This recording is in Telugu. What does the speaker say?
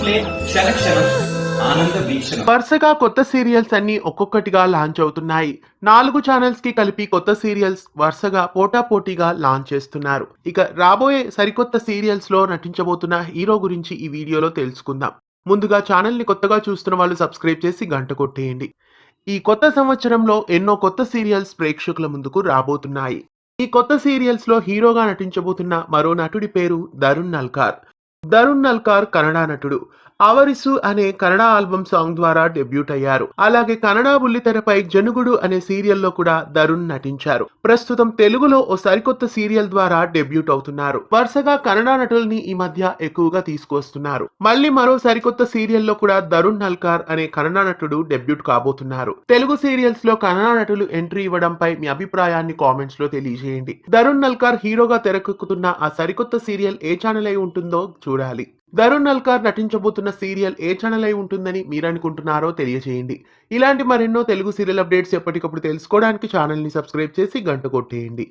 ప్లే క్షణ ఆనంద వీక్షణ. వరుసగా కొత్త సీరియల్స్ అన్ని ఒక్కొక్కటిగా లాంచ్ అవుతున్నాయి. 4 ఛానల్స్ కి కలిపి కొత్త సీరియల్స్ వరుసగా పోటాపోటీగా లాంచ్ చేస్తున్నారు. ఇక రాబోయే సరికొత్త సీరియల్స్ లో నటించబోతున్న హీరో గురించి ఈ వీడియోలో తెలుసుకుందాం. ముందుగా ఛానల్ ని కొత్తగా చూస్తున్న వాళ్ళు సబ్స్క్రైబ్ చేసి గంట కొట్టేయండి. ఈ కొత్త సంవత్సరంలో ఎన్నో కొత్త సీరియల్స్ ప్రేక్షకుల ముందుకు రాబోతున్నాయి. ఈ కొత్త సీరియల్స్ లో హీరోగా నటించబోతున్న మరో నటుడి పేరు తరుణ్ నల్కార్. తరుణ్ నల్కార్ కన్నడ నటుడు. ఆవరిసు అనే కన్నడ ఆల్బమ్ సాంగ్ ద్వారా డెబ్యూట్ అయ్యారు. అలాగే కన్నడ బుల్లితెరపై జనుగుడు అనే సీరియల్లో కూడా తరుణ్ నటించారు. ప్రస్తుతం తెలుగులో ఓ సరికొత్త సీరియల్ ద్వారా డెబ్యూట్ అవుతున్నారు. వరుసగా కన్నడ నటుల్ని ఈ మధ్య ఎక్కువగా తీసుకువస్తున్నారు. మళ్ళీ మరో సరికొత్త సీరియల్లో కూడా తరుణ్ నల్కార్ అనే కన్నడ నటుడు డెబ్యూట్ కాబోతున్నారు. తెలుగు సీరియల్స్ లో కన్నడ నటులు ఎంట్రీ ఇవ్వడంపై మీ అభిప్రాయాన్ని కామెంట్స్ లో తెలియజేయండి. తరుణ్ నల్కార్ హీరోగా తెరకెక్కుతున్న ఆ సరికొత్త సీరియల్ ఏ ఛానల్ అయి ఉంటుందో చూడాలి. తరుణ్ నల్కార్ నటించబోతున్న సీరియల్ ఏ ఛానల్ అయి ఉంటుందని మీరనుకుంటున్నారో తెలియజేయండి. ఇలాంటి మరెన్నో తెలుగు సీరియల్ అప్డేట్స్ ఎప్పటికప్పుడు తెలుసుకోవడానికి ఛానల్ ని సబ్స్క్రైబ్ చేసి గంట కొట్టేయండి.